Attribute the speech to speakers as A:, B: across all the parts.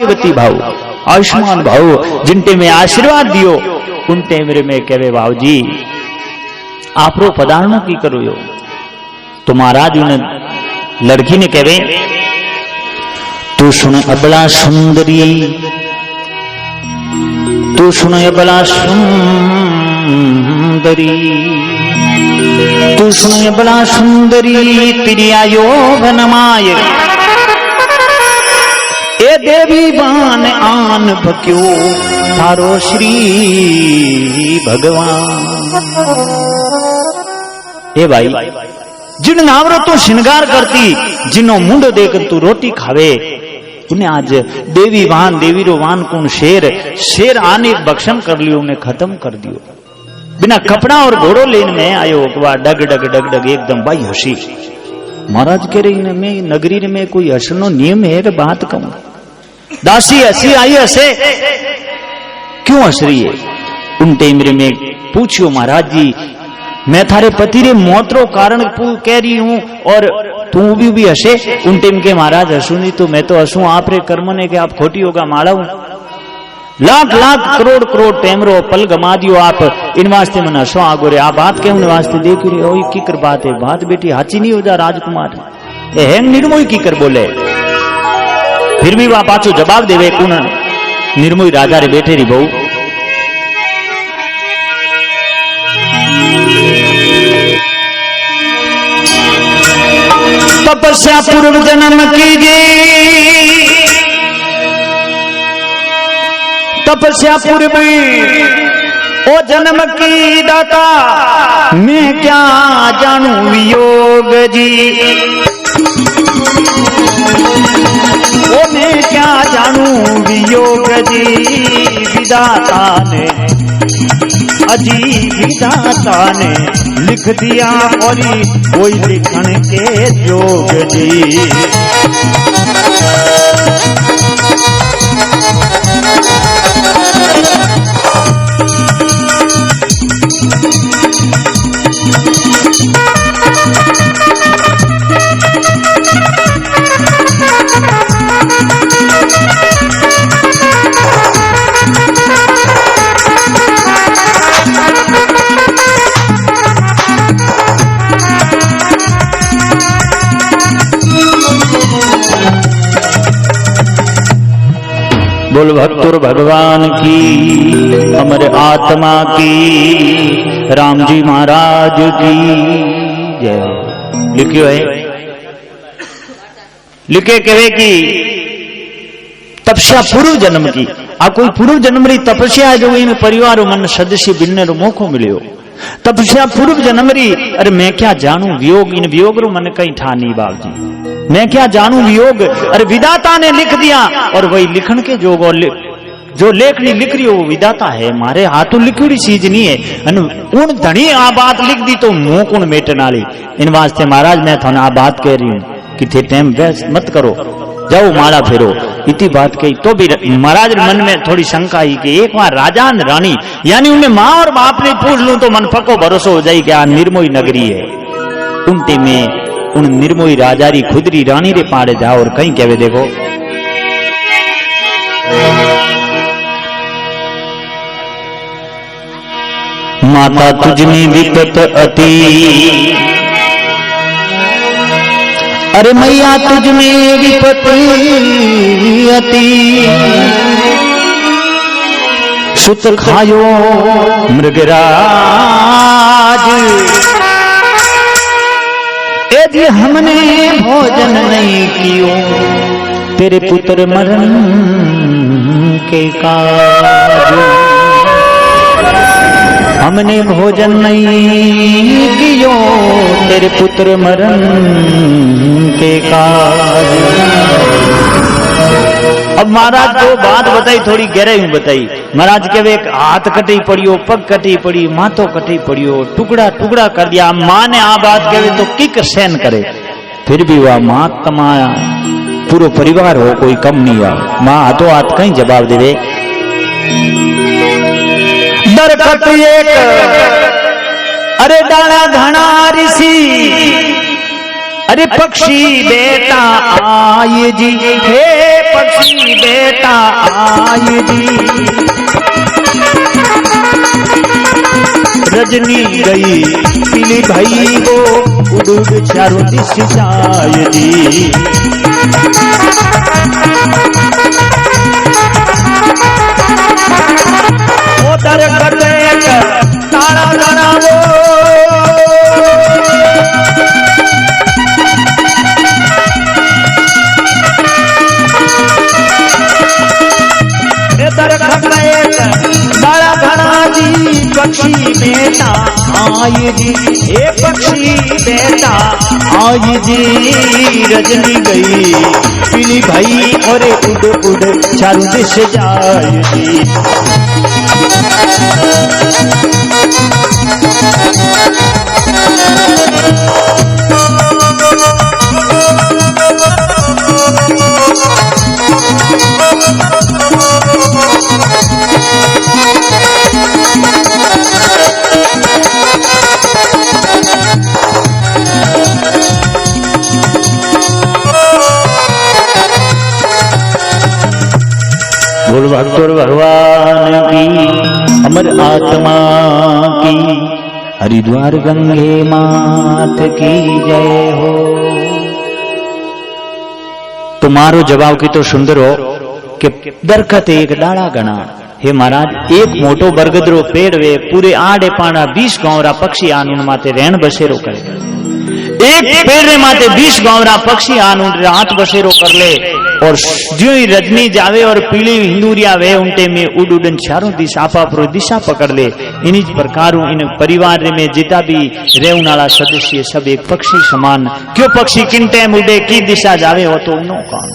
A: भाग्यवती भाव आयुष्मान भाव जिनटे में आशीर्वाद दियो उन टेमरे में कहे भाव जी आप रो पधारणो की करो यो। तो महाराज उन लड़की ने कहे तू सुन अबला सुंदरी, तू सुन अबला सुंदरी, तू सुन अबला सुंदरी तेरी आयो बनमाय ए देवी बान आन भक्यो थारो श्री भगवान। ए भाई जिन नावरो तू श्रृंगार करती जिनो मुंडो देकर तू रोटी खावे उन्हें आज देवी रो वान कुण शेर शेर आने भक्षण कर लियो उन्हें खत्म कर दियो। बिना कपड़ा और घोड़ो लेन में आयो डग डग डग डग एकदम भाई हसी। महाराज कह रही में नगरी में कोई हसनो नियम है कि बात कहूं। दासी हसी आई हसे क्यों हस रही है। उन टेमरे में पूछियो महाराज जी मैं थारे पति रे मोटरो कारण कह रही हूं और तू भी हसे। उन टेम के महाराज हसू नहीं तो मैं तो हसू आप रे कर्म ने के आप खोटी होगा माड़ा हूं। लाख लाख करोड़ करोड़ टेमरो पल गमा दियो आप इन वास्ते मन हसो आगो रे। आ बात के वास्ते देख रहे हो की कर बात है बात बेटी हाची नहीं हो जा राजकुमार ए हैंग निर्मोही की कर बोले। फिर भी वह पाछो जवाब देवे कुण निर्मोही राजा रे बैठे री बहु तपस्या पूर्व जन्म कीजिए, तपस्या पूर्व ओ जन्म की दाता मैं क्या जानू वियोग जी। ओ मैं क्या जानू वियोग जी विधाता ने अजी विधाता ने लिख दिया और कोई लिखण के जोग जी। बोल भक्तुर भगवान की हमारे आत्मा की राम जी महाराज की जय। लिखियो है लिखे कहे कि तपस्या पूर्व जन्म की आ कोई पूर्व जन्म री तपस्या है जो इन परिवार मन सदस्य बिनने रो मौको मिलियो। तपस्या पूर्व जन्म री अरे मैं क्या जानू वियोग इन वियोग रो मन कहीं ठा नहीं बाप जी मैं क्या जानू वियोग। अरे विधाता ने लिख दिया और वही लिखण के जोग और जो लेखनी लिख रही हो वो विधाता है मारे हाथों लिखी चीज नहीं है। उन धनी आ बात लिख दी तो मुंह कुण मेटना ली। इन वास्ते महाराज मैं थाने आ बात कह रही हूं कि थे टाइम वेस्ट मत करो जाओ माला फेरो इतनी बात कही। तो भी महाराज मन में थोड़ी शंका आई कि एक बार राजा रानी यानी उन्हें माँ और बाप ने पूछ लूं तो मन पक्को भरोसा हो जाए कि आ निर्मोही नगरी है। उनते में उन निर्मोही राजारी खुदरी रानी रे पाड़े जाओ और कहीं कहवे देखो माता तुझमें विपत अति अरे मैया तुझमें विपत अति सुत खायो मृगराज यदि हमने भोजन नहीं कियो तेरे पुत्र मरण के काज। हमने भोजन नहीं कियो तेरे पुत्र मरण के काज। अब महाराज को बात बताई थोड़ी गहराई में बताई। महाराज के वे हाथ कटी पड़ियो पग कटी पड़ी माथो कटी पड़ियो टुकड़ा टुकड़ा कर दिया। माँ ने आ बात कहे तो किक सहन करे फिर भी वह माँ तमाया पूरा परिवार हो कोई कम नहीं आ। माँ हाथों हाथ कहीं जवाब दे दरखत एक अरे डाला घना ऋषि अरे पक्षी बेटा आए जी, हे पक्षी बेटा आए जी। रजनी गई पीली भाई वो उड़ उड़ चारों दिश जाए जी। वो दरखत तारा तारा वो बड़ा घना जी पक्षी बेटा आए जी, हे पक्षी बेटा आए जी। रजनी गई पीली भाई और उड़ उड़ चारों दिश जाए जी। बोल भक्तों भगवान की, अमर आत्मा की, हरिद्वार गंगे मात की जय हो। तुम्हारो जवाब की तो सुंदर हो कि दरखत एक डाड़ा गणा। हे महाराज, एक मोटो बरगदरो पेड़ वे पूरे आड़े पाना 20 गांवरा पक्षी आनून माते रहन बसेरो करे। एक पेड़ रे माते 20 गांवरा पक्षी आनून रात बसेरो कर ले। और जो ही रजनी जावे और पीली हिंदूरिया वे उनटे में उड़ उड़न चारों दिशा आपा दिशा पकड़ ले। इन्हीं प्रकार इन परिवार में जितना भी रेवन वाला सदस्य सब एक पक्षी समान। क्यों पक्षी किन टाइम उड़े की दिशा जावे हो तो उनो काम।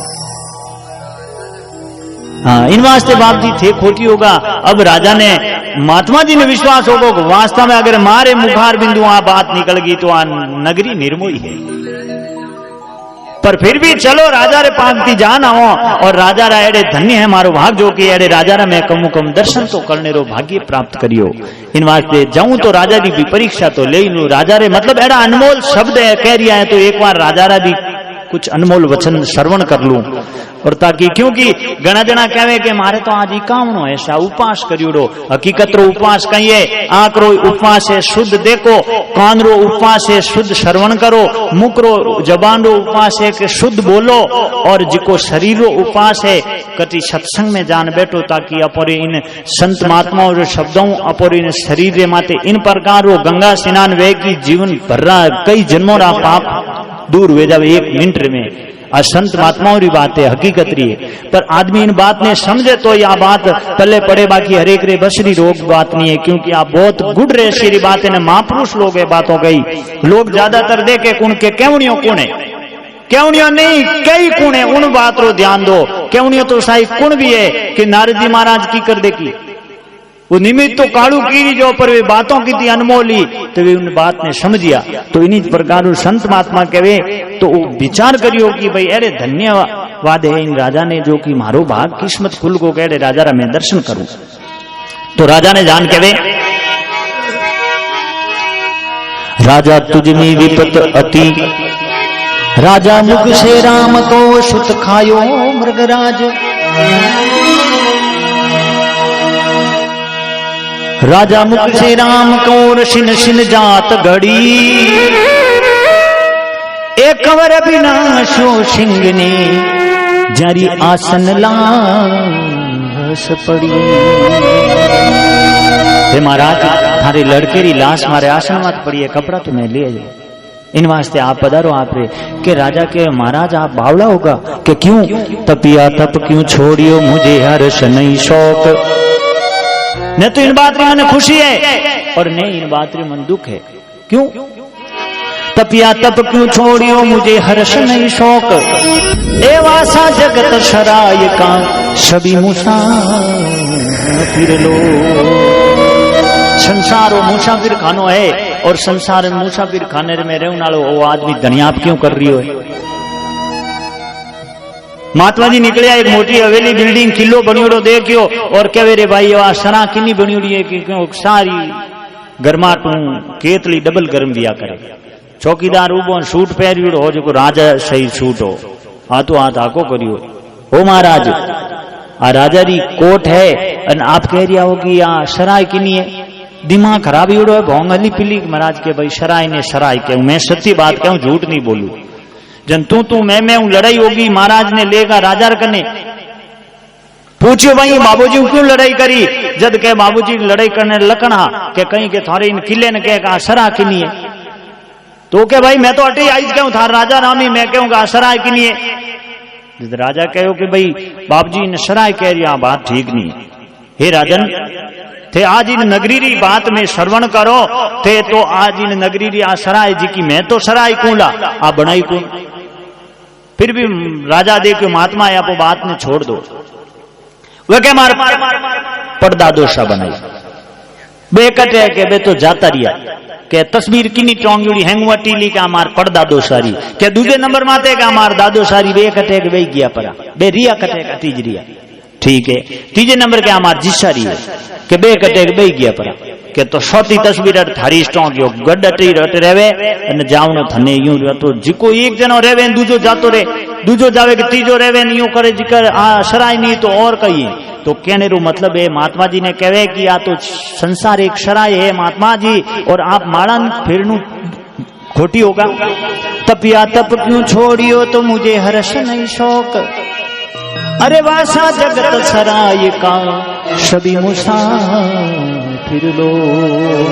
A: हाँ, इन वास्ते बाप जी थे खोटी होगा। अब राजा ने महात्मा जी ने विश्वास होगा वास्तव में अगर मारे मुखार बिंदु आ बात निकल गई तो आ नगरी निर्मोही है। पर फिर भी चलो राजा रे पांगती जान आओ। और राजा रा एड़े धन्य है मारो भाग जो कि एड़े राजा रा मैं कम दर्शन तो करने रो भाग्य प्राप्त करियो। इन वास्ते जाऊं तो राजा री भी परीक्षा तो ले लू। राजा रे मतलब एड़ा अनमोल शब्द है कह रिया है तो एक बार राजा रा भी कुछ अनमोल वचन श्रवण कर लूं। और ताकि क्योंकि घना जना कहे कि मारे तो आज कामनो ऐसा उपवास करियो। हकीकत रो उपवास कहिए आंख रो उपवास है शुद्ध देखो, कान रो उपवास है शुद्ध श्रवण करो, मुख रो जबान रो उपवास है कि शुद्ध बोलो, और जिको शरीर रो उपवास है कति सत्संग में जान बैठो ताकि अपोरे इन संत महात्माओं रो शब्दों अपोरे इन शरीर रे माते इन प्रकार रो गंगा स्नान वे की जीवन भर्रा कई जन्मों रा पाप दूर वे जावे 1 मिनट में। संत महात्माओं की बात है, हकीकत रही है। पर आदमी इन बात ने समझे तो यह बात पल्ले पड़े, बाकी हरेक रे बसरी रोग बात नहीं है। क्योंकि आप बहुत गुड़ रे सी बात है, महापुरुष लोग ये बात हो गई। लोग ज्यादातर देखे कुण के केवणियों कुण है, केवणियों नहीं कई कुण है, उन बात रो ध्यान दो। केवणियों तो साई कुण भी है कि नारद जी महाराज की कर देखी वो निमित्त तो काड़ू की जो पर वे बातों की थी अनमोली तो वे उन बात ने समझिया। तो इन्हीं प्रकार संत महात्मा कहे तो विचार करियो कि भाई अरे धन्यवाद है इन राजा ने जो कि मारो भाग किस्मत खुल को कह राजा रा मैं दर्शन करूं। तो राजा ने जान कहे राजा तुझ में विपत अति, राजा मुख से राम को सुत खायो मृगराज। राजा मुख से राम को शिन शिन जात घड़ी, एक कंवर विनाशो सिंह ने जारी आसन लाश पड़ी। हे महाराज थारे लड़के री लाश मारे आसन मत पड़ी है, कपड़ा तुम्हें ले जाओ। इन वास्ते आप पधारो आप रे के राजा के महाराज आप बावला होगा कि क्यों तपिया तप क्यों छोड़ियो मुझे हर्ष नहीं शौक। न तो इन बात री मन खुशी है और न इन बात री मन दुख है। क्यों तपिया तप क्यों छोड़ियो मुझे हर्ष नहीं शौक। ए वासा जगत सराय का सभी मुसाफिर लो। संसार वो मुसाफिर खानो है और संसार में मुसाफिर खाने में रहने वालो वो आदमी धनियाप क्यों कर रही हो। महात्मा जी निकले एक मोटी हवेली बिल्डिंग किलो बनियोड़ो देखियो और कहे रे भाई आ सरा किन्नी बनियोड़ी है कि सारी गरमाटू केतली डबल गर्म दिया करे। चौकीदार उबो सूट पहरियो हो जो राजा सही सूट हो हाथों हाथ आको करियो हो महाराज आ राजा री कोट है अन आप कह रिया हो कि आ शराय किनी है दिमाग खराब ही उड़ो है भोंग हली पिली महाराज के भाई शराय ने शराय कहूं मैं सच्ची बात कहूं झूठ नहीं बोलू जन तू मैं हूं लड़ाई होगी महाराज ने लेगा राजा कने पूछो भाई बाबूजी क्यों लड़ाई करी जद के बाबूजी लड़ाई करने लकड़ा के कहीं के थारे इन किले ने कह शरा किनी है तो के भाई मैं तो अटे आई कहूं थार राजा रामी मैं कहूंगा शराय किनी है राजा कहो कि भाई बाबूजी ने शराय कह रही बात ठीक नहीं है हे राजन थे आज इन नगरी री बात में श्रवण करो थे तो आज इन नगरी री आ शराय जी की मैं तो शराय कूला आ बनाई कून फिर भी राजा देखो महात्मा आप बात ने छोड़ दो वे के मार पर्दा दोषा बनाई बे कटे के बे तो जाता रिया के तस्वीर किनी टोंगड़ी हैंगवा टीली का मार पर्दा दोषारी के दूसरे नंबर माते का मार दादो सारी बे कटे के बे गया परा बे रिया कटे का तीज रिया ठीक है तीजे नंबर के हमार जिस्सारी है के बे कटे के बे गया परा के तो सौती तस्वीर थारी स्टोंग यो गड्डटी रट रेवे अने जावनो थने यूं तो जिको एक जनो रेवे दूजो जातो रे दूजो जावे के तीजो रेवे यूं करे जिकर आ शराय नहीं तो और कही तो कहने रो मतलब है महात्मा जी ने कहे कि या तो संसार एक शराय है महात्मा जी और आप माड़न फिरनु खोटी होगा तपिया तप क्यों छोड़ियो तो मुझे हर्ष नहीं शौक अरे वासा जगत सराय का सभी मुसाफिर लोग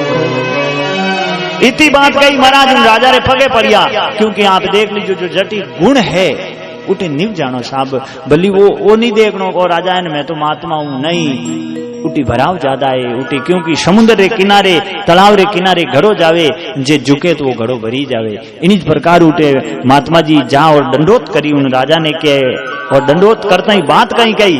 A: इतनी बात कही महाराज राजा रे पगे पड़िया क्योंकि आप देख लीजिए जो जटिल गुण है उठे निव जानो साहब भली वो नहीं देखनो को राजा है मैं तो महात्मा हूं नहीं उठी भराव ज्यादा है उठी क्योंकि समुद्र रे किनारे तालाब रे किनारे घड़ो जावे जे झुके तो वो घड़ो भरी जावे इन्हीं प्रकार उठे महात्मा जी जा और दंडोत करी उन राजा ने के और दंडोत करता ही बात कहीं कही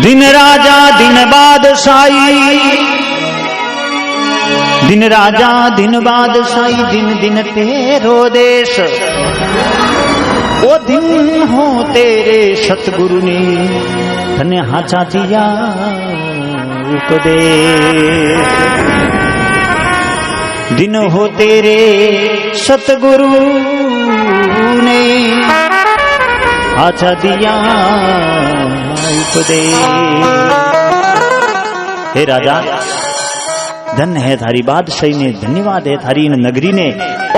A: दिन राजा दिन बादशाही दिन राजा दिन बादशाही दिन दिन तेरो देश ओ दिन हो तेरे सतगुरु ने धन्य हाचा दिया उपदेश दिन हो तेरे सतगुरु ने हाचा दिया उपदेश हे राजा धन्य है थारी बादशाही ने धन्यवाद है थारी इन नगरी ने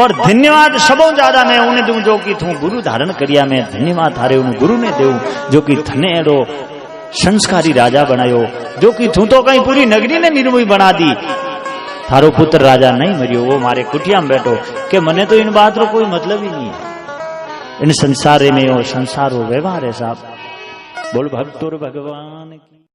A: और धन्यवाद सबों ज्यादा मैं उन्हें दूं जो कि तू गुरु धारण करिया मैं धन्यवाद थारे उन गुरु ने दूं जो कि थने एड़ो संस्कारी राजा बनायो जो कि तू तो कहीं पूरी नगरी ने निर्मोही बना दी थारो पुत्र राजा नहीं मरियो वो मारे कुटिया में बैठो के मने तो इन बात रो कोई मतलब ही नहीं है इन संसार में और संसारो व्यवहार है साहब बोल भक्तोर भगवान की।